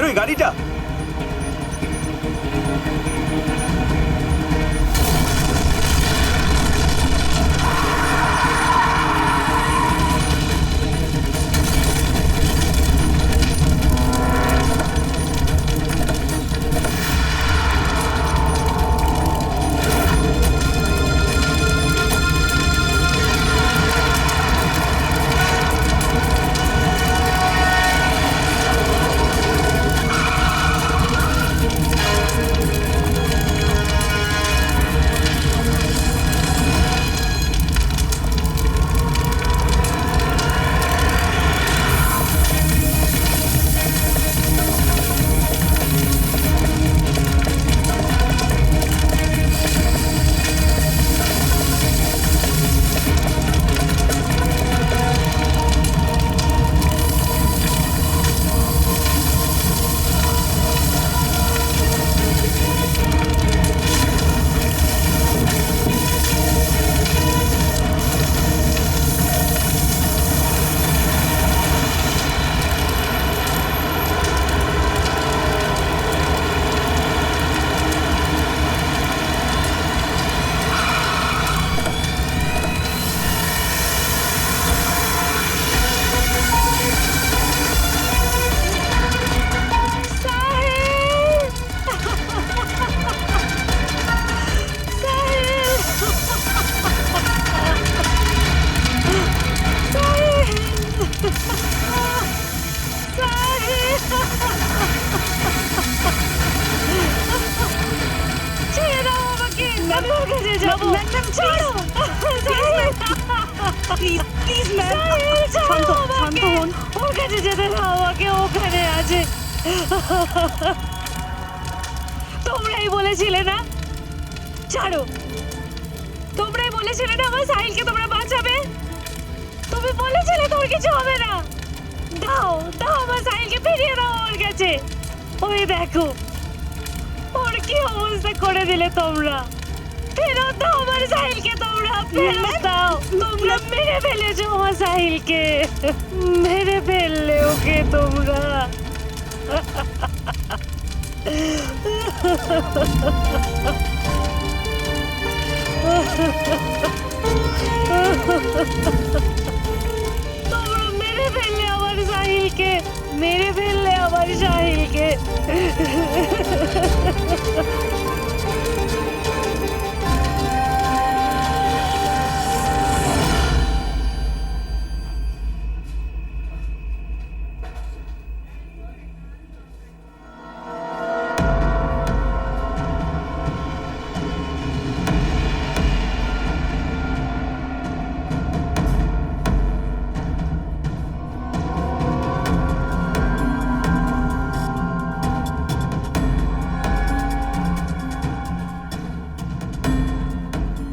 বেরোই গাড়িটা। তোমরাই বলেছিলে না, ছাড়ো, তোমরাই বলেছিলে না আমার সাহিলকে তোমরা বাঁচাবে। তুমি বলেছিলে তোর কিছু হবে না। দাও দাও আমার সাহিলকে ফিরিয়ে দাও ওর কাছে। ওই দেখো ওর কি অবস্থা করে দিলে তোমরা। ফেরত দাও আমার সাহিলকে, তোমরা ফেরত দাও। তোমরা মেরে ফেলেছো আমার সাহিলকে, মেরে ফেললে ওকে তোমরা। তোমরা মেরে ফেললে আমার সাহিলকে, মেরে ফেললে আমার সাহিলকে।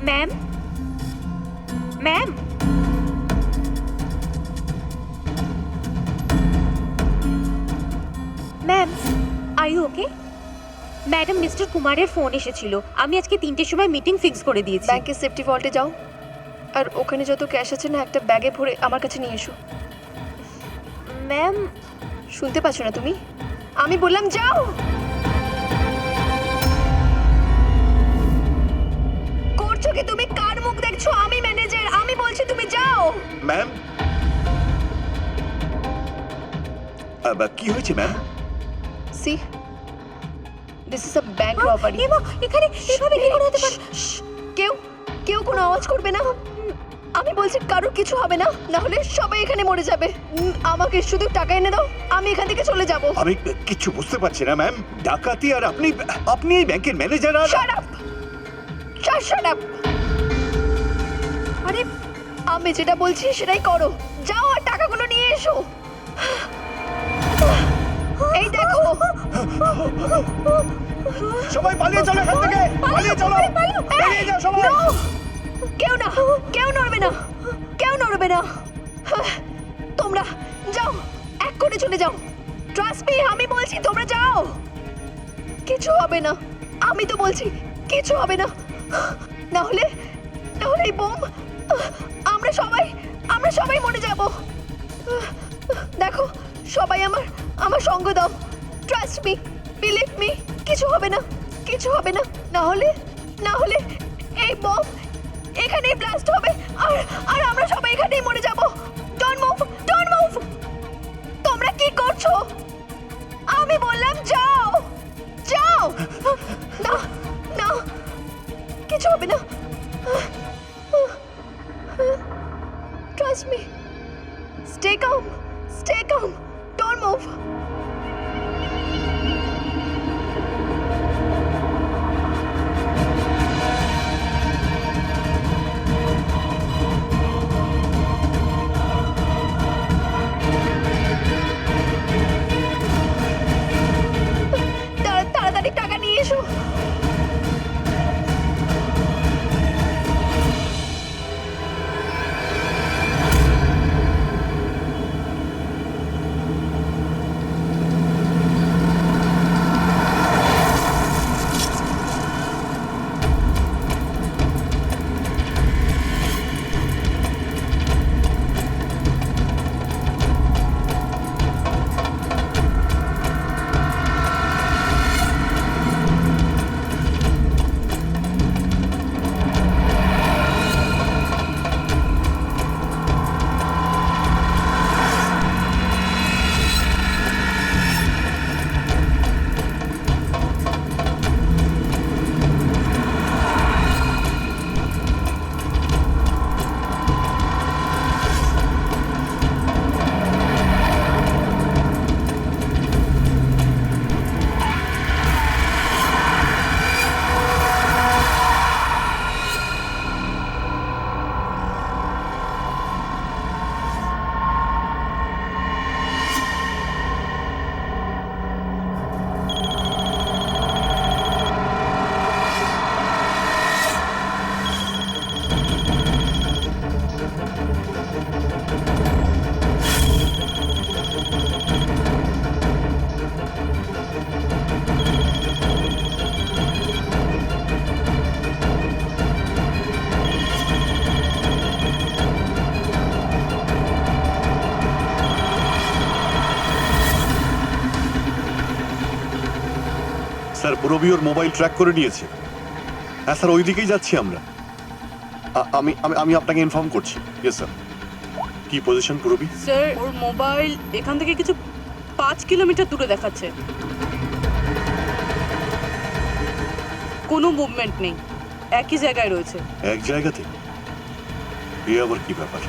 Ma'am, ma'am, ma'am, are you okay? Madam mister কুমারের ফোন এসেছিল। আমি আজকে 3টের সময় মিটিং ফিক্স করে দিয়েছি। ব্যাংকের সেফটি ভল্টে যাও, আর ওখানে যত ক্যাশ আছে না একটা ব্যাগে ভরে আমার কাছে নিয়ে এসো। ম্যাম, শুনতে পাচ্ছ না তুমি? আমি বললাম যাও। করছো কি তুমি? কার মুখ দেখছো? আমি ম্যানেজার, আমি বলছি তুমি যাও। ম্যাম, কি হয়েছে ma'am? C this is a bank robbery. এখানে এভাবে কি করে হতে পারে? কেউ কেউ কোনো আওয়াজ করবে না। আমি বলছি কারোর কিছু হবে না, না হলে সবাই এখানে মরে যাবে। আমাকে শুধু টাকা এনে দাও, আমি এখান থেকে চলে যাব। আমি কিছু বুঝতে পারছি না ম্যাম। ডাকাতি আর আপনি আপনি এই ব্যাংকের ম্যানেজার আর শাট আপ, শাট আপ। আরে আমি যেটা বলছি সেটাই করো। যাও আর টাকাগুলো নিয়ে এসো। এই দেখো, সবাই পালিয়ে চলো এখান থেকে, পালিয়ে চলো, পালিয়ে যাও সবাই। কেউ না, কেউ নড়বে না, কেউ নড়বে না। তোমরা যাও, এক করে চলে যাও। ট্রাস্ট মি, আমি বলছি তোমরা যাও। কিছু হবে না, আমি তো বলছি কিছু হবে না। না হলে এই বোম, আমরা সবাই মরে যাব। দেখো সবাই আমার সঙ্গ দাও। ট্রাস্ট মি, বিলিভ মি, কিছু হবে না, কিছু হবে না। না হলে এই বম এখানেই ব্লাস্ট হবে আর আর আমরা সবাই এখানেই মরে যাব। Don't move, don't move. তোমরা কি করছো? আমি বললাম যাও, যাও। না না, কিছু হবে না। Trust me, stay calm, stay calm, don't move. তাড়াতাড়ি টাকা নিয়ে এসো। স্যার পুরবি ওর মোবাইল ট্র্যাক করে নিয়েছে। হ্যাঁ স্যার, ওই দিকেই যাচ্ছি আমরা। আমি আমি আমি আপনাকে ইনফর্ম করছি। Yes sir. কি পজিশন পুরবি? স্যার ওর মোবাইল এখান থেকে কিছু 5 কিলোমিটার দূরে দেখাচ্ছে। কোনো মুভমেন্ট নেই, একই জায়গায় রয়েছে। এক জায়গাতে? এ আবার কি ব্যাপার?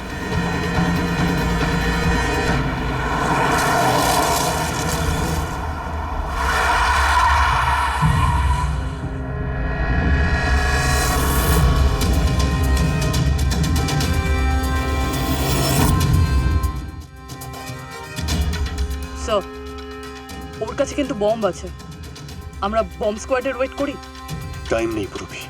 স্যার ওর কাছে কিন্তু বম্ব আছে, আমরা বম্ব স্কোয়াডের ওয়েট করি। টাইম নেই পুরবি।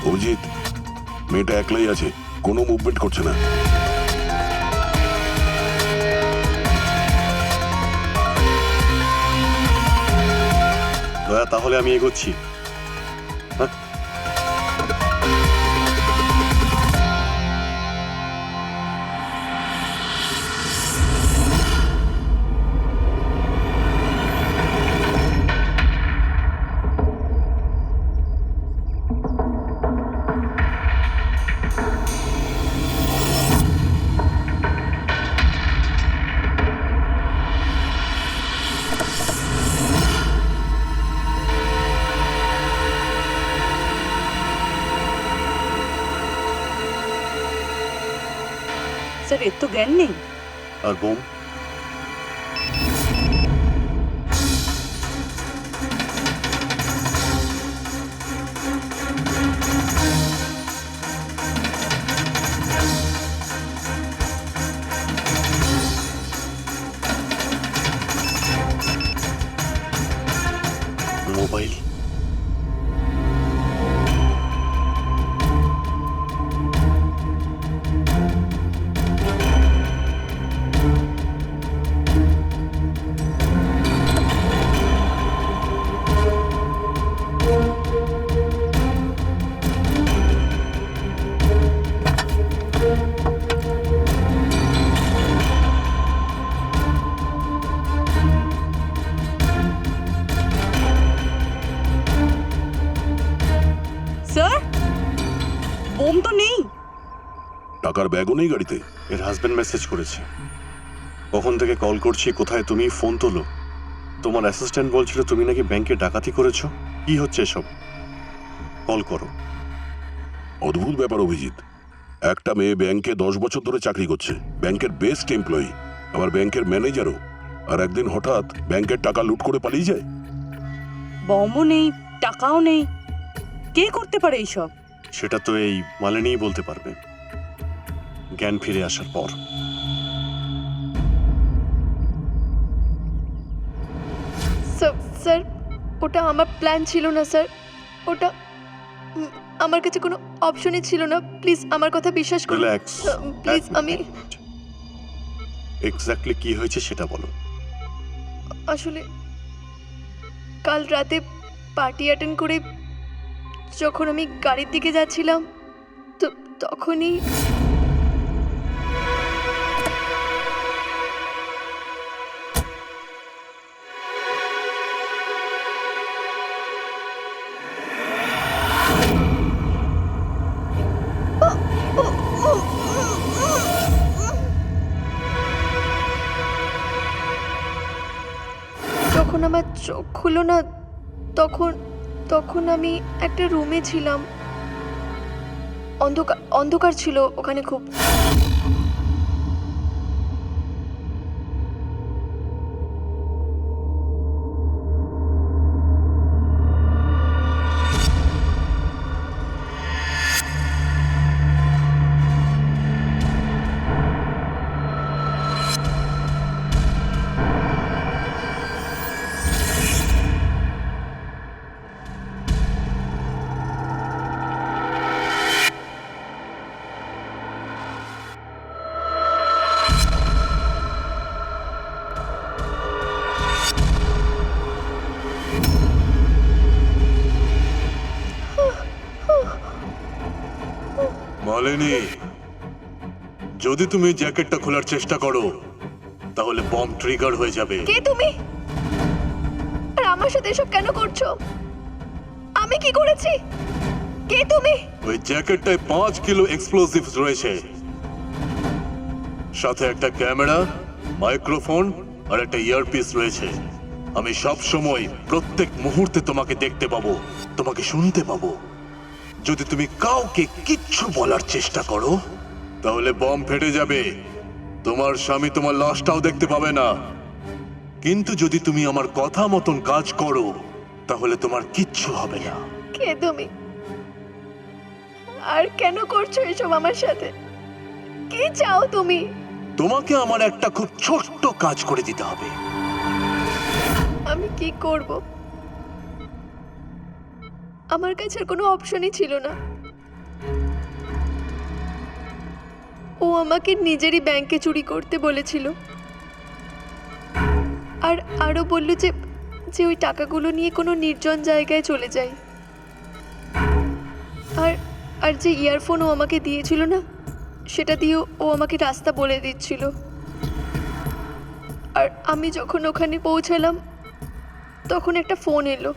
অভিজিৎ, মেয়েটা একলাই আছে, কোনো মুভমেন্ট করছে না। দয়া, তাহলে আমি এগোচ্ছি। হ্যাঁ, স্যার এর তো জ্ঞান নেই। আর বোম? মোবাইল। স্যার, বোম তো নেই। টাকার ব্যাগও নেই গাড়িতে। এর হাজবেন্ড মেসেজ করেছে। কখন থেকে কল করছি, কোথায় তুমি, ফোন তোলো। তোমার অ্যাসিস্ট্যান্ট বলছিল তুমি নাকি ব্যাংকে ডাকাতি করেছো। কি হচ্ছে এসব? কল করো। অদ্ভুত ব্যাপার অভিজিৎ, একটা মেয়ে ব্যাংকে 10 বছর ধরে চাকরি করছে, ব্যাংকের বেস্ট এমপ্লয়ি, আবার ব্যাংকের ম্যানেজারও, আর একদিন হঠাৎ ব্যাংকের টাকা লুট করে পালিয়ে যায়। বমও নেই, টাকাও নেই, কে করতে পারে এইসব? সেটা তো এই মালিনীই বলতে পারবে, জ্ঞান ফিরে আসার পর। স্যার, ওটা আমার প্ল্যান ছিল না স্যার। ওটা আমার কাছে কোনো অপশনই ছিল না। প্লিজ আমার কথা বিশ্বাস করুন। রিল্যাক্স। প্লিজ, আমি এক্স্যাক্টলি কি হয়েছে সেটা বলো। আসলে কাল রাতে পার্টি অ্যাটেন্ড করে যখন আমি গাড়ির দিকে যাচ্ছিলাম, তো তখনই যখন আমার চোখ খুলো না, তখন আমি একটা রুমে ছিলাম। অন্ধকার ছিল ওখানে খুব। মালিনী, যদি তুমি জ্যাকেটটা খোলার চেষ্টা করো তাহলে বম ট্রিগার হয়ে যাবে। কে তুমি? আর আমার সাথে এসব কেন করছো? আমি কি করেছি? কে তুমি? ওই জ্যাকেটটায় 5 কিলো এক্সপ্লোসিভস রয়েছে, সাথে একটা ক্যামেরা, মাইক্রোফোন আর একটা ইয়ারপিস রয়েছে। আমি সব সময় প্রত্যেক মুহূর্তে তোমাকে দেখতে পাবো, তোমাকে শুনতে পাবো। যদি তুমি কাউকে কিচ্ছু বলার চেষ্টা করো তাহলে বম ফেটে যাবে, তোমার স্বামী তোমার লাশটাও দেখতে পাবে না। কিন্তু যদি তুমি আমার কথা মতন কাজ করো তাহলে তোমার কিচ্ছু হবে না। কে তুমি? আর কেন করছো এসব আমার সাথে? কি চাও তুমি? তোমাকে আমার একটা খুব ছোট্ট কাজ করে দিতে হবে। আমি কি করব? আমার কাছে আর কোনো অপশনই ছিল না। ও আমাকে নিজেরই ব্যাংকে চুরি করতে বলেছিল, আর আরো বলল যে ওই টাকাগুলো নিয়ে কোনো নির্জন জায়গায় চলে যায়। আর যে ইয়ারফোন ও আমাকে দিয়েছিল না, সেটা দিয়ে ও আমাকে রাস্তা বলে দিচ্ছিল। আর আমি যখন ওখানে পৌঁছালাম তখন একটা ফোন এলো।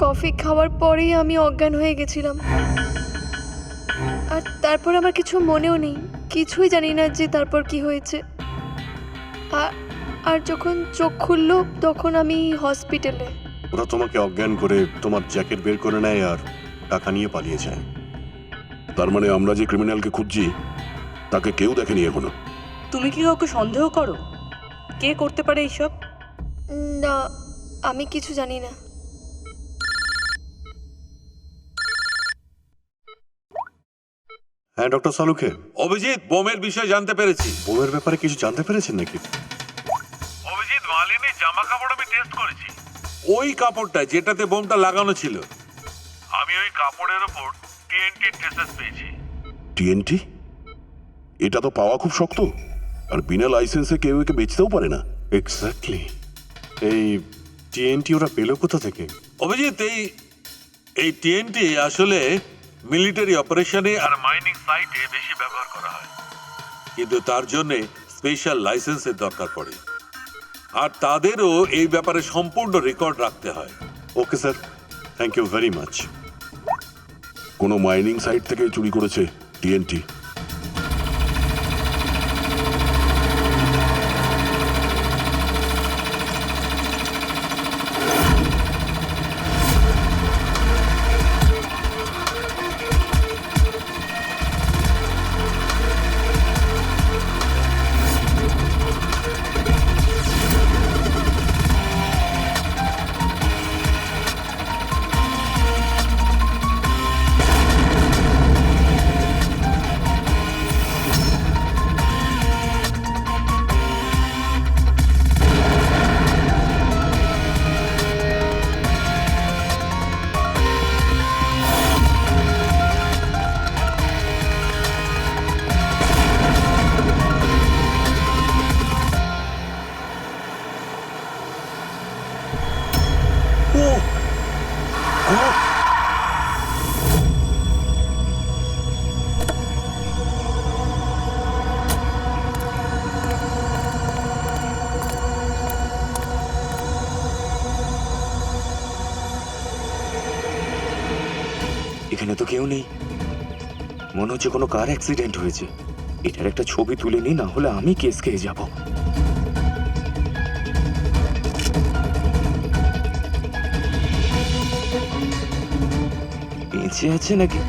কফি খাওয়ার পরেই আমি অজ্ঞান হয়ে গেছিলাম। আর তারপর আমার কিছু মনেও নেই, কিছুই জানি না যে তারপর কি হয়েছে। আর যখন চোখ খুললো তখন আমি হসপিটালে। ওরা তোমাকে অজ্ঞান করে তোমার জ্যাকেট বের করে নেয় আর টাকা নিয়ে পালিয়ে যায়। তার মানে আমরা যে ক্রিমিনালকে খুঁজছি তাকে কেউ দেখেনি এখনো। তুমি কি কাউকে সন্দেহ করো? কে করতে পারে এইসব? না, আমি কিছু জানি না। হ্যাঁ ডক্টর সালুখে, অভিজিৎ, বোমের বিষয়ে জানতে পেরেছি। বোমের ব্যাপারে কিছু জানতে পেরেছেন নাকি? অভিজিৎ, মালিনীর জামা কাপড় আমি টেস্ট করেছি। ওই কাপড়টা যেটাতে বোমটা লাগানো ছিল, আমি ওই কাপড়ের উপর টিএনটি ট্রেসেস পেয়েছি। টিএনটি? এটা তো পাওয়া খুব শক্ত, আর বিনা লাইসেন্সে কেউ একে বেচতেও পারে না। এক্স্যাক্টলি। এই টিএনটি ওরা পেলো কোথা থেকে? অভিজিৎ, এই টিএনটি আসলে মিলিটারি অপারেশনে আর মাইনিং সাইটে বেশি ব্যবহার করা হয়, কিন্তু তার জন্য স্পেশাল লাইসেন্সের দরকার পড়ে, আর তাদেরও এই ব্যাপারে সম্পূর্ণ রেকর্ড রাখতে হয়। Okay sir, thank you very much. কোনো মাইনিং সাইট থেকে চুরি করেছে টিএনটি। এখানে তো কেউ নেই, মনে হচ্ছে কোনো কার অ্যাক্সিডেন্ট হয়েছে। এটার একটা ছবি তুলে নি, না হলে আমি কেস খেয়ে যাব। বেঁচে আছে নাকি?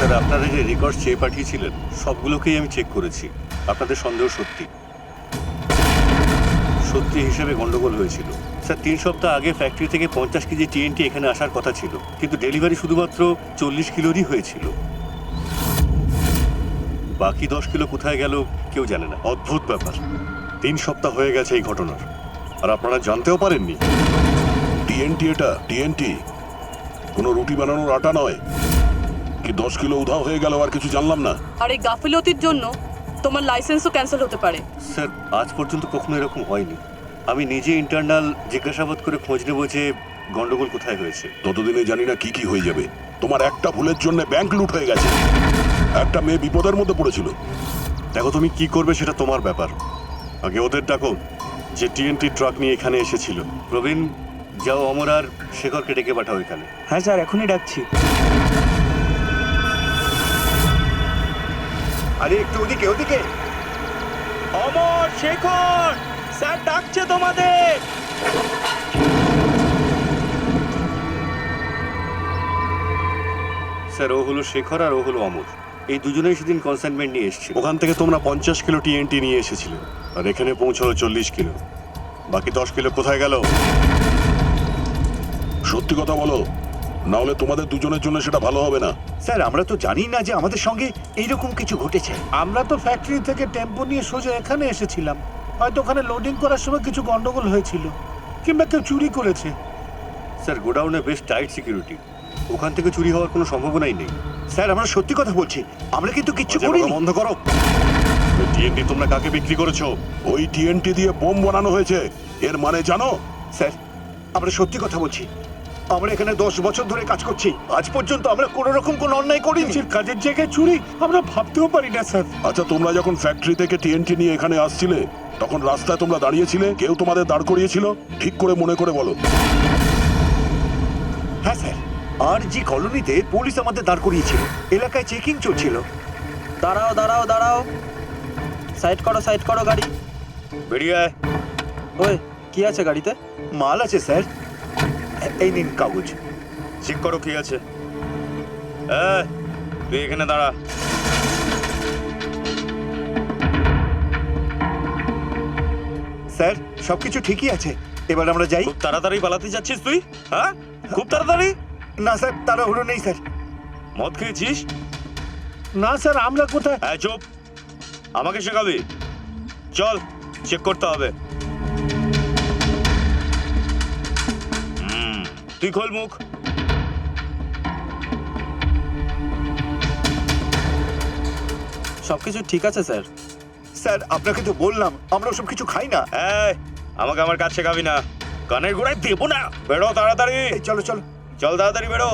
স্যার, আপনারা যে রেকর্ড চেয়ে পাঠিয়েছিলেন সবগুলোকেই আমি চেক করেছি। আপনাদের সন্দেহ সত্যি সত্যি হিসেবে গন্ডগোল হয়েছিল। স্যার, 3 সপ্তাহ আগে ফ্যাক্টরি থেকে 50 কেজি টিএনটি এখানে আসার কথা ছিল, কিন্তু ডেলিভারি শুধুমাত্র 40 কিলোরই হয়েছিল। বাকি 10 কিলো কোথায় গেল কেউ জানে না। অদ্ভুত ব্যাপার, 3 সপ্তাহ হয়ে গেছে এই ঘটনার, আর আপনারা জানতেও পারেননি। টিএনটি? এটা টিএনটি কোনো রুটি বানানোর আটা নয় কি? 10 কিলো উধাও হয়ে গেল আর কিছু জানলাম না। আর এই গাফিলতির জন্য তোমার লাইসেন্সও ক্যান্সেল হতে পারে। স্যার, আজ পর্যন্ত কখনো এরকম হয়নি। আমি নিজে ইন্টারনাল জিজ্ঞাসাবাদ করে খোঁজ নেব যে গন্ডগোল কোথায় হয়েছে। ততদিনে জানি না কি কি হয়ে যাবে। তোমার একটা ভুলের জন্য ব্যাংক লুট হয়ে গেছে, একটা মেয়ে বিপদের মধ্যে পড়েছিল। দেখো, তুমি কি করবে সেটা তোমার ব্যাপার। আগে ওদের ডাকো যে টিএনটি ট্রাক নিয়ে এখানে এসেছিল। প্রবীণ, যাও অমর আর শেখরকে ডেকে পাঠাও এখানে। হ্যাঁ স্যার, এখনই ডাকছি। আরে একটু ওদিকে ওদিকে। অমর, শেখর, স্যার ডাকছে তোমাদের। স্যার, ও হলো শেখর আর ও হলো অমর। এই দুজনেই সেদিন কনসাইনমেন্ট নিয়ে এসেছিল। ওখান থেকে তোমরা 50 কিলো টিএনটি নিয়ে এসেছিলে, আর এখানে পৌঁছলো 40 কিলো। বাকি 10 কিলো কোথায় গেল? সত্যি কথা বলো, না হলে তোমাদের দুজনের জন্য সেটা ভালো হবে না। স্যার, আমরা তো জানি না যে আমাদের সঙ্গে এইরকম কিছু ঘটেছে। আমরা তো ফ্যাক্টরি থেকে টেম্পো নিয়ে সোজা এখানে এসেছিলাম। হয়তো ওখানে লোডিং করার সময় কিছু গন্ডগোল হয়েছিল। কিংবা কেউ চুরি করেছে। স্যার গোডাউনে বেশ টাইট সিকিউরিটি, ওখান থেকে চুরি হওয়ার কোনো সম্ভাবনাই নেই। স্যার আমরা সত্যি কথা বলছি, আমরা কিন্তু কিচ্ছু বাজে করিনি। বকা বন্ধ করো। টিএনটি তোমরা কাকে বিক্রি করেছো? ওই টিএনটি দিয়ে বোম বানানো হয়েছে, এর মানে জানো? স্যার আমরা সত্যি কথা বলছি, আমরা এখানে 10 বছর ধরে কাজ করছি, আজ পর্যন্ত আমরা কোনো রকম কোনো অন্যায় করিনি। কাজের জায়গায় চুরি আমরা ভাবতেও পারি না স্যার। আচ্ছা, তোমরা যখন ফ্যাক্টরি থেকে টিএনটি নিয়ে এখানে আসছিলে তখন রাস্তায় তোমরা দাঁড়িয়েছিলে, কেউ তোমাদের দাঁড় করিয়েছিল? ঠিক করে মনে করে বলো। হ্যাঁ স্যার, আর জি কলোনিতে পুলিশ আমাদের দাঁড় করিয়েছিল, এলাকায় চেকিং চলছিল। দাঁড়াও দাঁড়াও দাঁড়াও, সাইড করো গাড়ি। বেরিয়ে আয়। ওই কি আছে গাড়িতে? মাল আছে স্যার, এই নিন কাগজ। চেক করো কি আছে। এই, তুই এখানে দাঁড়া। স্যার সবকিছু ঠিকই আছে, এবার আমরা যাই। খুব তাড়াতাড়ি পালাতে যাচ্ছিস তুই? হ্যাঁ, খুব তাড়াতাড়ি? না স্যার, তাড়াহুড়ো নেই স্যার। মদ খেয়েছিস? না স্যার, আমরা কোথায়? হ্যাঁ, চুপ। আমাকে শেখাবি? চল, চেক করতে হবে। তুই খোল মুখ। সবকিছু ঠিক আছে স্যার। স্যার আপনাকে তো বললাম আমরা সব কিছু খাই না। এই, আমাকে আমার কাজ শেখাবি না, কানের গোড়ায় দেবো না। বেরো তাড়াতাড়ি। এই চলো চলো। চল তাড়াতাড়ি বেরো।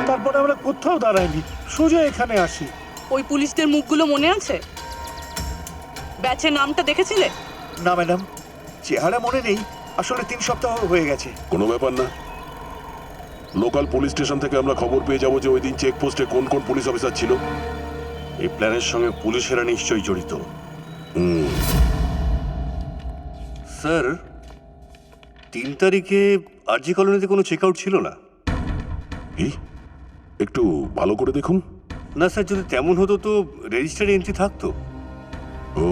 তারপরে আমরা কোথাও দাঁড়াইনি, সোজা এখানে আসি। ওই পুলিশদের মুখগুলো মনে আছে? ব্যাচের নামটা দেখেছিলে? না ম্যাডাম, চেহারা মনে নেই, আসলে 3 সপ্তাহ হয়ে গেছে। কোনো ব্যাপার না, লোকাল পুলিশ স্টেশন থেকে আমরা খবর পেয়ে যাবো যে ওই দিন চেকপোস্টে কোন কোন পুলিশ অফিসার ছিল। এই প্ল্যানের সঙ্গে পুলিশেরা নিশ্চয়ই জড়িত। স্যার 3 তারিখে আরজি কলোনিতে কোনো চেক আউট ছিল না। কি? একটু ভালো করে দেখুন। না স্যার, যদি তেমন হতো তো রেজিস্টারে এন্ট্রি থাকতো। ও,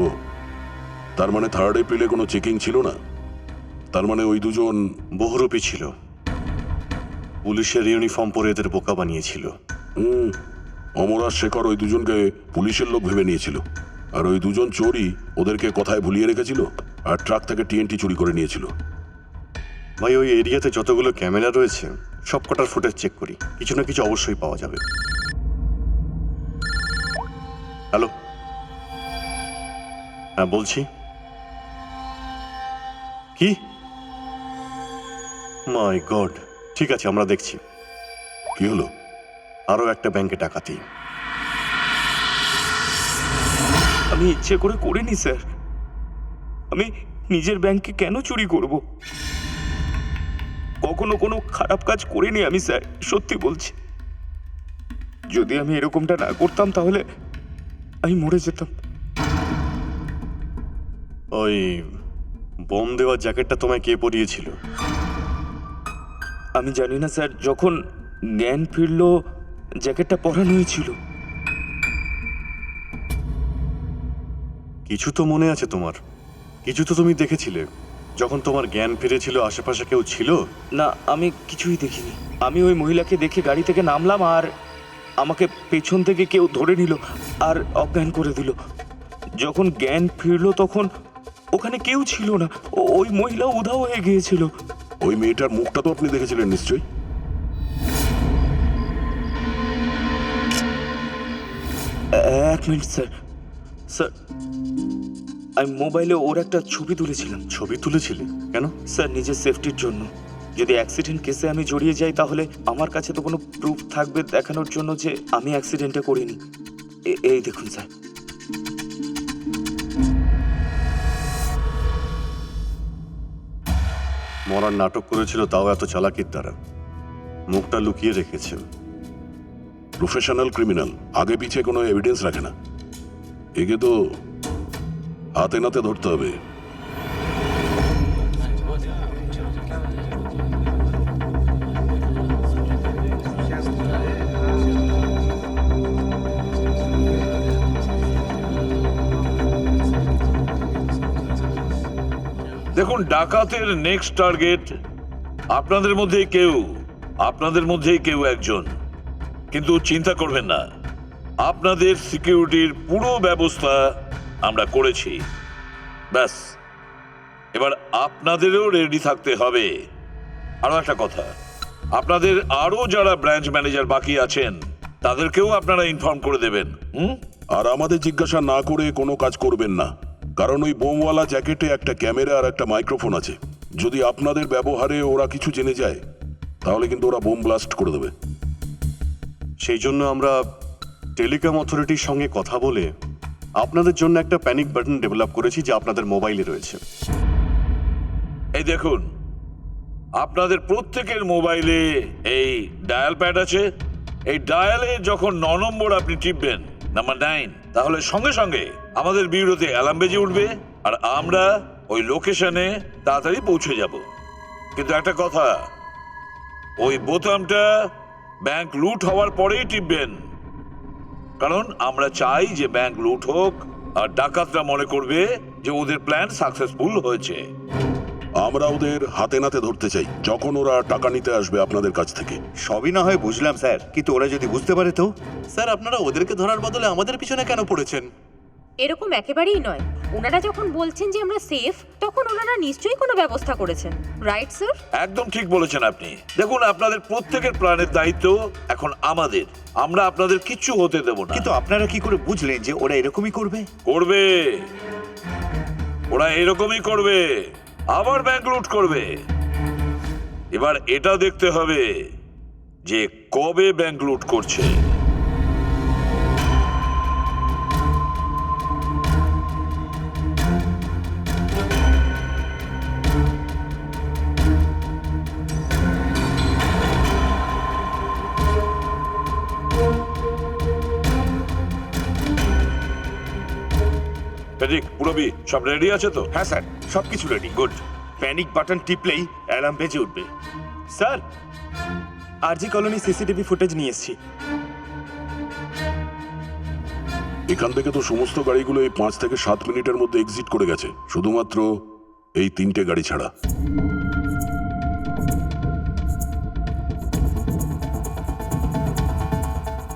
তার মানে 3 এপ্রিলে কোনো চেকিং ছিল না। তার মানে ওই দুজন বহুরূপী ছিল, পুলিশের ইউনিফর্ম পরে এদের বোকা বানিয়েছিল। অমর আর শেখর ওই দুজনকে পুলিশের লোক ভেবে নিয়েছিল, আর ওই দুজন চোরই ওদেরকে কথায় ভুলিয়ে রেখেছিল আর ট্রাক থেকে টিএনটি চুরি করে নিয়েছিল। ভাই, ওই এরিয়াতে যতগুলো ক্যামেরা রয়েছে সব কটার ফুটেজ চেক করি, কিছু না কিছু অবশ্যই পাওয়া যাবে। হ্যালো, হ্যাঁ বলছি। কি? মাই গড, ঠিক আছে আমরা দেখছি। কি হলো? আরো একটা ব্যাংকে ডাকাতি। আমি ইচ্ছে করে করিনি স্যার, আমি নিজের ব্যাংকে কেন চুরি করব? কখনো কোনো খারাপ কাজ করিনি আমি স্যার, সত্যি বলছি। যদি আমি এরকমটা না করতাম তাহলে আমি মরে যেতাম। ওই বোম দেওয়ার জ্যাকেটটা তোমায় কে পরিয়েছিল? আমি জানি না স্যার, যখন জ্ঞান ফিরলো জ্যাকেটটা পরানো হয়েছিল। কিছু তো মনে আছে তোমার, কিছু তো তুমি দেখেছিলে। যখন তোমার জ্ঞান ফিরেছিল আশেপাশে কেউ ছিল? না, আমি কিছুই দেখিনি। আমি ওই মহিলাকে দেখে গাড়ি থেকে নামলাম আর আমাকে পেছন থেকে কেউ ধরে নিল আর অজ্ঞান করে দিল। যখন জ্ঞান ফিরলো তখন ওখানে কেউ ছিল না, ওই মহিলা উধাও হয়ে গিয়েছিল। ওই মেয়েটার মুখটা তো আপনি দেখেছিলেন নিশ্চয়ই? এক মিনিট স্যার, স্যার আমি মোবাইলে ওর একটা ছবি তুলেছিলাম। ছবি তুলেছিলে কেন? স্যার নিজের সেফটির জন্য। যদি অ্যাক্সিডেন্ট কেসে আমি জড়িয়ে যাই তাহলে আমার কাছে তো কোনো প্রুফ থাকবে দেখানোর জন্য যে আমি অ্যাক্সিডেন্টটা করিনি। এই দেখুন স্যার। মরার নাটক করেছিল, তাও এত চালাকির দ্বারা। মুখটা লুকিয়ে রেখেছে। প্রফেশনাল ক্রিমিনাল, আগে পিছে কোনো এভিডেন্স রাখে না। একে তো হাতে নাতে ধরতে হবে। দেখুন, ডাকাতের নেক্সট টার্গেট আপনাদের মধ্যেই কেউ একজন। কিন্তু চিন্তা করবেন না, আপনাদের সিকিউরিটির পুরো ব্যবস্থা আমরা করেছি। ব্যাস, এবার আপনাদেরও রেডি থাকতে হবে। আরো একটা কথা, আপনাদের আরো যারা ব্রাঞ্চ ম্যানেজার বাকি আছেন তাদেরকেও আপনারা ইনফর্ম করে দেবেন। আর আমাদের জিজ্ঞাসা না করে কোনো কাজ করবেন না, কারণ ওই বোমওয়ালা জ্যাকেটে একটা ক্যামেরা আর একটা মাইক্রোফোন আছে। যদি আপনাদের ব্যবহারে ওরা কিছু জেনে যায় তাহলে কিন্তু ওরা বোম ব্লাস্ট করে দেবে। সেই জন্য আমরা টেলিকম অথরিটির সঙ্গে কথা বলে আপনাদের জন্য একটা প্যানিক বাটন ডেভেলপ করেছি, যা আপনাদের মোবাইলে রয়েছে। এই দেখুন, আপনাদের প্রত্যেকের মোবাইলে এই ডায়াল প্যাড আছে। এই ডায়ালে যখন 9 নম্বর আপনি টিপবেন, নাম্বার 9, তাহলে সঙ্গে সঙ্গে আমাদের বিউরোতে অ্যালার্ম বেজে উঠবে আর আমরা ওই লোকেশনে তাড়াতাড়ি পৌঁছে যাব। কিন্তু একটা কথা, ওই বোতামটা ব্যাংক লুট হওয়ার পরেই টিপবেন, কারণ আমরা চাই যে ব্যাংক লুট হোক আর ডাকাতরা মনে করবে যে ওদের প্ল্যান সাকসেসফুল হয়েছে। আমরা ওদের হাতে নাতে ধরতে চাই যখন ওরা টাকা নিতে আসবে আপনাদের কাছ থেকে। সবই না হয় বুঝলাম স্যার, কিন্তু ওরা যদি বুঝতে পারে তো? স্যার, আপনারা ওদেরকে ধরার বদলে আমাদের পিছনে কেন পড়েছেন? এরকম একেবারেই নয়। ওনারা যখন বলছেন যে আমরা সেফ, তখন ওনারা নিশ্চয়ই কোনো ব্যবস্থা করেছেন, রাইট স্যার? একদম ঠিক বলেছেন আপনি। দেখুন, আপনাদের প্রত্যেকের প্ল্যানের দায়িত্ব এখন আমাদের। আমরা আপনাদের কিচ্ছু হতে দেব না। কিন্তু আপনারা কি করে বুঝলেন যে ওরা এরকমই করবে? করবে, ওরা এরকমই করবে, আবার ব্যাংক লুট করবে। এবার এটা দেখতে হবে যে কবে ব্যাংক লুট করছে। পেডিক, পুরবি, সব রেডি আছে তো? হ্যাঁ স্যার, সবকিছু রেডি। গুড। প্যানিক বাটন টিপলেই অ্যালার্ম বেজে উঠবে। Sir, R G colony CCTV footage নিয়ে এসেছি। এখান থেকে তো সমস্ত গাড়িগুলো এই 5 থেকে 7 মিনিটের মধ্যে এক্সিট করে গেছে, শুধুমাত্র এই 3টে গাড়ি ছাড়া।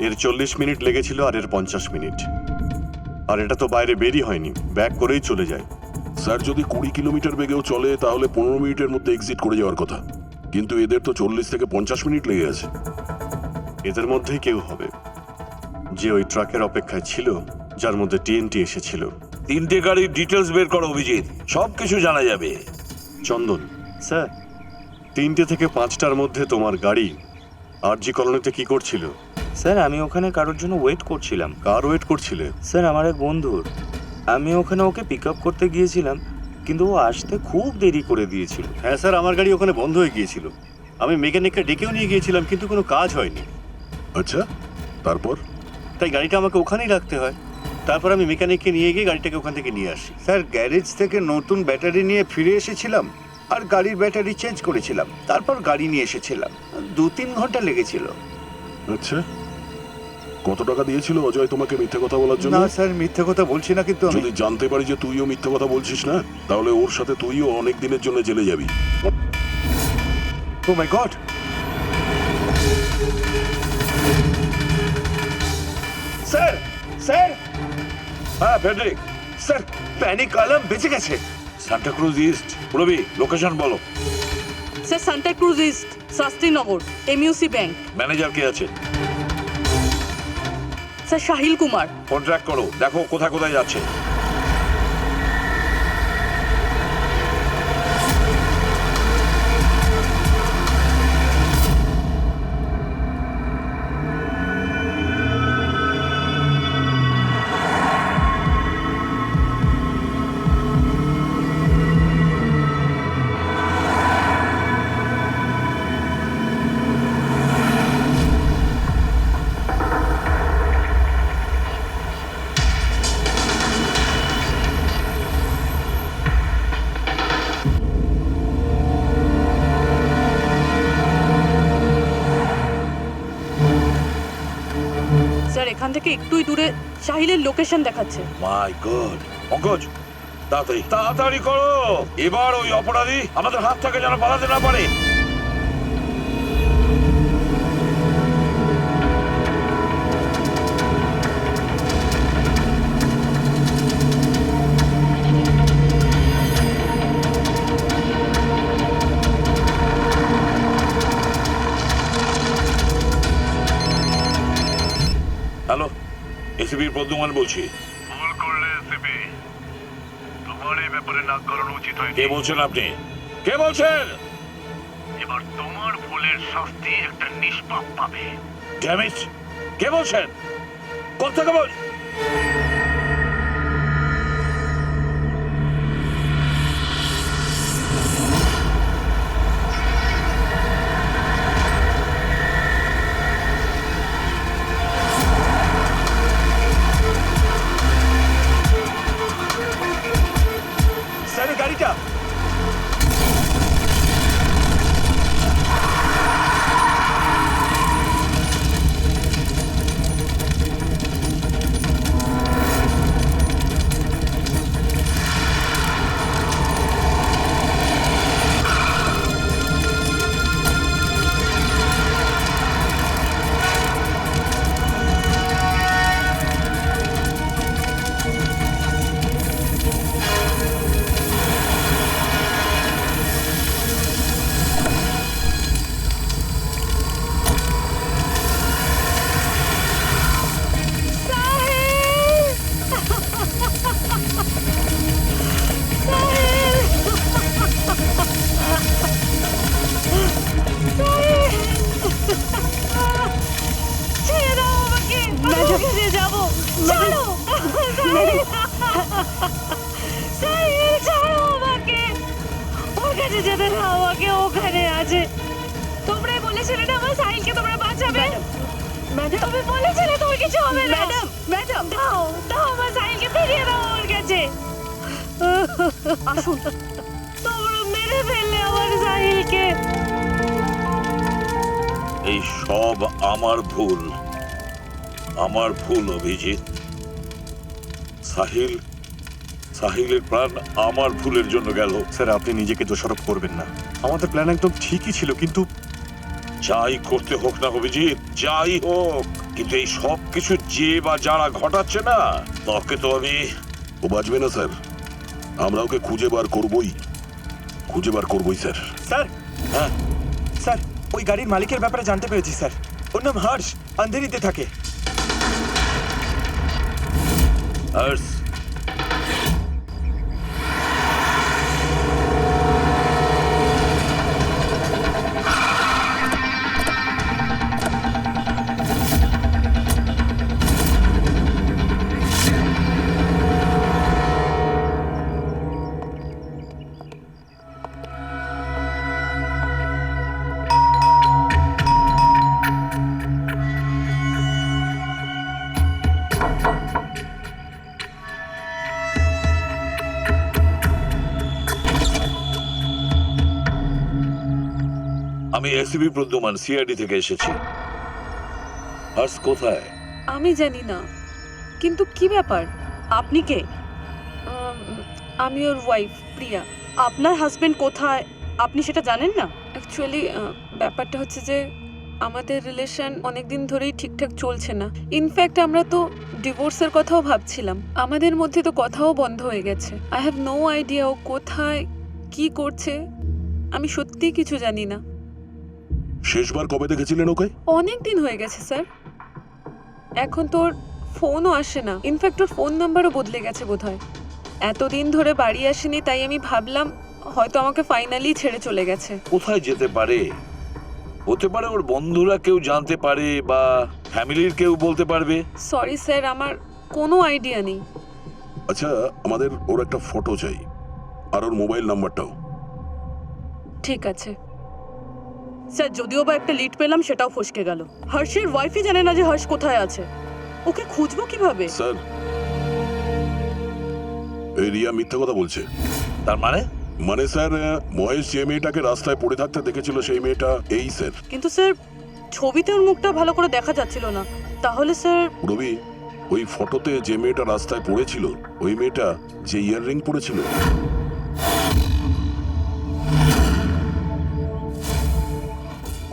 এর 40 মিনিট লেগেছিল আর এর 50 মিনিট। আর এটা তো বাইরে বেরিয়ে হয়নি, ব্যাক করেই চলে যায়। স্যার, যদি 20 কিলোমিটার বেগেও চলে তাহলে 15 মিনিটের মধ্যে এক্সিট করে যাওয়ার কথা, কিন্তু এদের তো 40 থেকে 50 মিনিট লেগে আছে। এদের মধ্যেই কেউ হবে যে ওই ট্রাকের অপেক্ষায় ছিল যার মধ্যে টিএনটি এসেছিল। 3টে গাড়ির ডিটেলস বের করো অভিজিৎ, সব কিছু জানা যাবে। চন্দন, স্যার, 3টে থেকে 5টার মধ্যে তোমার গাড়ি আরজি কলোনিতে কি করছিল? স্যার, আমি ওখানে কারোর জন্য ওয়েট করছিলাম। কার ওয়েট করছিলে? স্যার, আমার এক বন্ধুর। আমি ওখানে ওকে পিক আপ করতে গিয়েছিলাম, কিন্তু ও আসতে খুব দেরি করে দিয়েছিল। হ্যাঁ স্যার, আমার গাড়ি ওখানে বন্ধ হয়ে গিয়েছিল। আমি মেকানিককে ডেকেও নিয়ে গিয়েছিলাম, কিন্তু কোনো কাজ হয়নি। আচ্ছা, তারপর? তাই গাড়িটা আমাকে ওখানেই রাখতে হয়। তারপর আমি মেকানিককে নিয়ে গিয়ে গাড়িটাকে ওখান থেকে নিয়ে আসি। স্যার, গ্যারেজ থেকে নতুন ব্যাটারি নিয়ে ফিরে এসেছিলাম আর গাড়ির ব্যাটারি চেঞ্জ করেছিলাম, তারপর গাড়ি নিয়ে এসেছিলাম। 2-3 ঘন্টা লেগেছিল। আচ্ছা, কত টাকা দিয়েছিল অজয় তোমাকে মিথ্যে কথা বলার জন্য? না স্যার, মিথ্যে কথা বলছি না, কিন্তু আমি যদি জানতে পারি যে তুইও মিথ্যে কথা বলছিস না, তাহলে ওর সাথে তুইও অনেক দিনের জন্য জেলে যাবি। Oh my God! Sir, sir, হ্যাঁ পেড্রিক, স্যার, প্যানিক অ্যালার্ম বেজে গেছে। সান্টা ক্রুজ ইস্ট। পুরবি, লোকেশন বলো। Sir, Santa Cruz East, Shastrinagar, MUC bank. Manager কে আছে? স্যার, সাহিল কুমার। কন্ট্যাক্ট করো, দেখো কোথায় কোথায় যাচ্ছে। স্যার, এখান থেকে একটুই দূরে সাহিলের লোকেশন দেখাচ্ছে। মাই গড, পঙ্কজ, তাড়াতাড়ি তাড়াতাড়ি করো। এবার ওই অপরাধী আমাদের হাত থেকে যেন পালাতে না পারে। প্রদ্যুমান বলছি। ভুল করলে সিপি তোমার এই ব্যাপারে নাক গলানো উচিত হয়নি। কে বলছেন আপনি? কে বলছেন? এবার তোমার ভুলের শাস্তি একটা নিষ্পাপ পাবে। Damn it! কে বলছেন? কোথা থেকে বল? স্যার ওই গাড়িটা ছেড়ে দাও আমাকে, আমি ওকে নিয়ে যাবো। ছাড়ো সাহিল, সাহিল ছাড়ো আমাকে, ওর কাছে যেতে দাও আমাকে, ওখানে আছে। তোমরাই বলেছিলে না আমার সাহিলকে তোমরা বাঁচাবে। ম্যাডাম তুমি বলেছিলে তোর কিছু হবে না। ম্যাডাম ম্যাডাম দাও দাও আমার সাহিলকে ফিরিয়ে দাও ওর কাছে। আসুন। তোমরা মেরে ফেললে আমার সাহিলকে। এই সব আমার ভুল, আমার ভুল অভিজিৎ। সাহিলের প্রাণ আমার ভুলের জন্য গেল। স্যার আপনি নিজেকে দোষারোপ করবেন না, আমাদের প্ল্যান একদম ঠিকই ছিল, কিন্তু যাই করতে হোক না অভিজিৎ, যাই হোক, কিন্তু এই সব কিছু যে বা যারা ঘটাচ্ছে না, তাকে তো আমি। ও বাঁচবে না স্যার, আমরা ওকে খুঁজে বার করবই স্যার। স্যার হ্যাঁ, স্যার ওই গাড়ির মালিকের ব্যাপারে জানতে পেরেছি স্যার। ওর নাম হর্ষ, আন্ধেরিতে থাকে। হর্ষ, আমি এসিবি প্রদ্যুমান, সিআইডি থেকে এসেছি। হর্ষ কোথায়? আমি জানি না, কিন্তু কি ব্যাপার? আপনি কে? আমি ওর ওয়াইফ প্রিয়া। আপনার হাজবেন্ড কোথায় আপনি সেটা জানেন না? অ্যাকচুয়ালি ব্যাপারটা হচ্ছে যে আমাদের রিলেশন অনেক দিন ধরেই ঠিকঠাক চলছে না। ইনফ্যাক্ট আমরা তো ডিভোর্সের কথাও ভাবছিলাম। আমাদের মধ্যে তো কথাও বন্ধ হয়ে গেছে। আই হ্যাভ নো আইডিয়া ও কোথায় কি করছে। আমি সত্যিই কিছু জানি না। শেষবার কবে দেখেছিলেন ওকে? অনেক দিন হয়ে গেছে স্যার। এখন তোর ফোনও আসে না। ইনফ্যাক্ট ওর ফোন নাম্বারও বদলে গেছে বোধহয়। এতদিন ধরে বাড়ি আসেনি, তাই আমি ভাবলাম হয়তো আমাকে ফাইনালি ছেড়ে চলে গেছে। কোথায় যেতে পারে? হতে পারে ওর বন্ধুরা কেউ জানতে পারে, বা ফ্যামিলির কেউ বলতে পারবে। সরি স্যার, আমার কোনো আইডিয়া নেই। আচ্ছা, আমাদের ওর একটা ফটো চাই, আর ওর মোবাইল নাম্বারটাও। ঠিক আছে। স্যার যদিও বা একটা লিড পেলাম, সেটাও ফসকে গেল। হর্ষের ওয়াইফই জানে না যে হর্ষ কোথায় আছে। ওকে খুঁজবো কিভাবে? স্যার এই রিয়া মিথ্যা কথা বলছে। তার মানে? মানে স্যার, মহেশ যে মেয়েটাকে রাস্তায় পড়ে থাকতে দেখেছিল সেই মেয়েটা এই স্যার। কিন্তু স্যার ছবিতে ওর মুখটা ভালো করে দেখা যাচ্ছিল না। তাহলে স্যার রবি, ওই ফটোতে যে মেয়েটা রাস্তায় পড়েছিল ওই মেয়েটা যে ইয়াররিং পড়েছিল,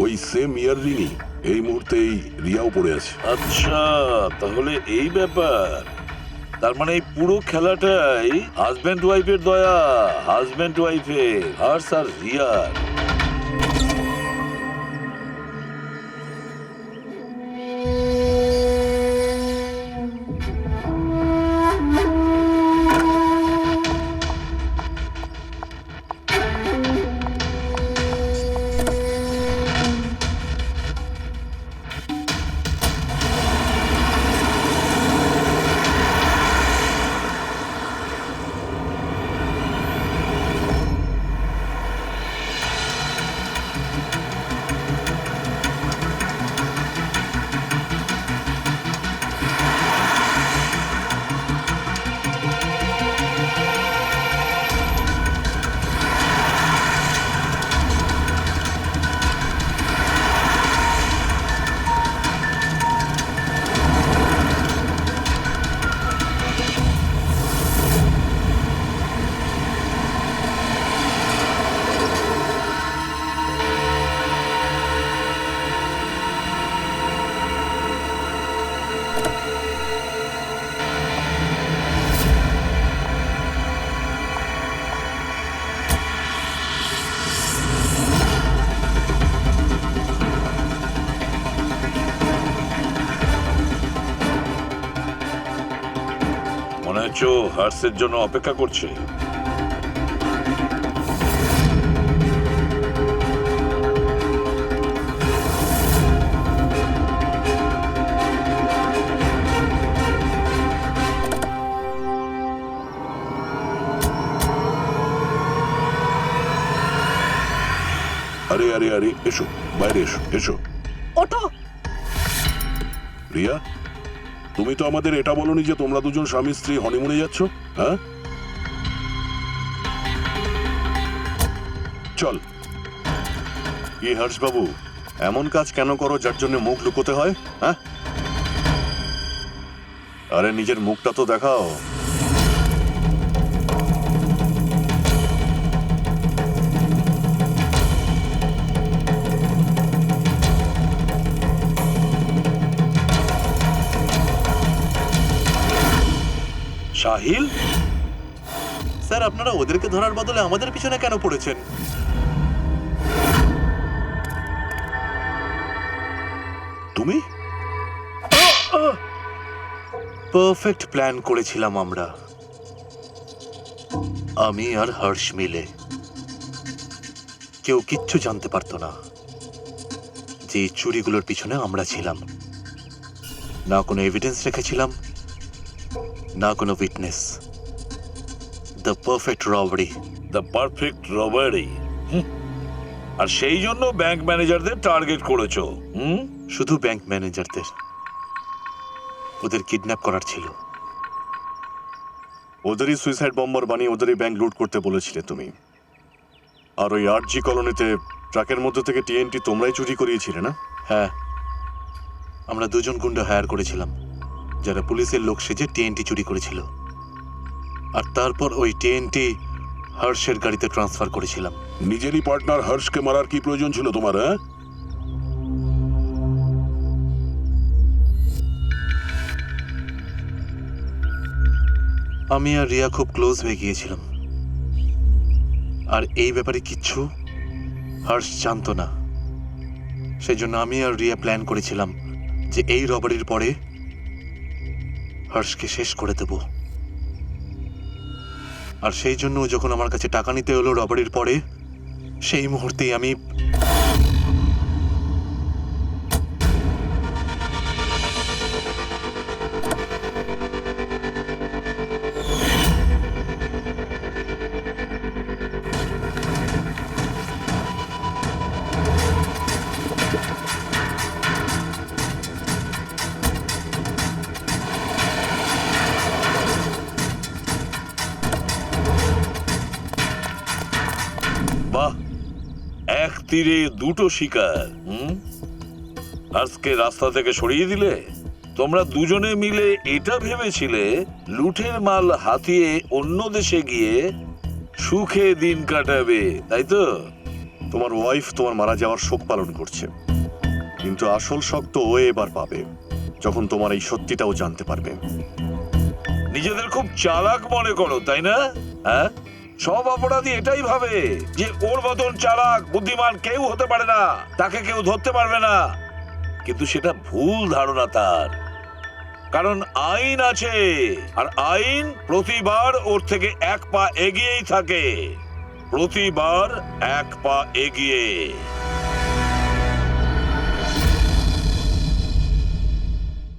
ওই সেম ইয়াররিংই এই মুহূর্তে এই রিয়াও পড়ে আছে। আচ্ছা, তাহলে এই ব্যাপার। তার মানে এই পুরো খেলাটাই হাজব্যান্ড ওয়াইফের দয়া, হাজব্যান্ড ওয়াইফের, হর্ষ আর রিয়ার। ভেবেছো হার্সের জন্য অপেক্ষা করছে? আরে আরে আরে, এসো বাইরে এসো এসো। ওঠো। রিয়া, তুমি তো আমাদের এটা বলনি যে তোমরা দুজন স্বামী স্ত্রী হনিমুনে যাচ্ছ, হ্যাঁ? চল। কি হর্ষবাবু, এমন কাজ কেন করো যার জন্য মুখ লুকোতে হয়? হ্যাঁ, আরে নিজের মুখটা তো দেখাও। সাহিল স্যার, আপনারা ওদেরকে ধরার বদলে আমাদের পিছনে কেন পড়েছেন? তুমি? পারফেক্ট প্ল্যান করেছিলাম আমরা, আমি আর হর্ষ মিলে। কেউ কিচ্ছু জানতে পারতো না যে এই চুরিগুলোর পিছনে আমরা ছিলাম। না কোনো এভিডেন্স রেখেছিলাম, না কোনো witness. The perfect robbery. The perfect robbery. আর সেই জন্য ব্যাংক ম্যানেজারদের টার্গেট করেছো? শুধু ব্যাংক ম্যানেজারদের, ওদের কিডন্যাপ করার ছিল। ওদেরই সুইসাইড বম্বার বানিয়ে ওদেরই ব্যাংক লুট করতে বলেছিলে তুমি। আর ওই আরজি কলোনিতে ট্রাকের মধ্যে থেকে টিএনটি তোমরাই চুরি করিয়েছিলে না? হ্যাঁ, আমরা দুজন গুন্ডা হায়ার করেছিলাম যারা পুলিশের লোক সেজে টিএনটি চুরি করেছিল। আর তারপর ওই টিএনটি হর্ষের গাড়িতে ট্রান্সফার করেছিলাম। নিজেরই পার্টনার হর্ষকে মারার কি প্রয়োজন ছিল তোমার, হ্যাঁ? আমি আর রিয়া খুব ক্লোজ হয়ে গিয়েছিলাম, আর এই ব্যাপারে কিচ্ছু হর্ষ জানতো না। সেজন্য আমি আর রিয়া প্ল্যান করেছিলাম যে এই রবারির পরে হর্ষকে শেষ করে দেব। আর সেই জন্য ও যখন আমার কাছে টাকা নিতে এলো রবারির পরে, সেই মুহূর্তেই আমি বাহ, এক তীরে দুটো শিকার। আজকে রাস্তা থেকে সরিয়ে দিলে। তোমরা দুজনে মিলে এটা ভেবেছিলে লুটের মাল হাতিয়ে অন্য দেশে গিয়ে সুখে দিন কাটাবে, তাই তো? তোমার ওয়াইফ তোমার মারা যাওয়ার শোক পালন করছে, কিন্তু আসল শোক তো ও এবার পাবে যখন তোমার এই সত্যিটাও জানতে পারবে। নিজেদের খুব চালাক মনে করো, তাই না? হ্যাঁ, সব অপরাধী এটাই ভাবে যে ওর মতন চালাক বুদ্ধিমান কেউ হতে পারে না, তাকে কেউ ধরতে পারবে না। কিন্তু সেটা ভুল ধারণা তার, কারণ আইন আছে, আর আইন প্রতিবার ওর থেকে এক পা এগিয়েই থাকে, প্রতিবার এক পা এগিয়ে।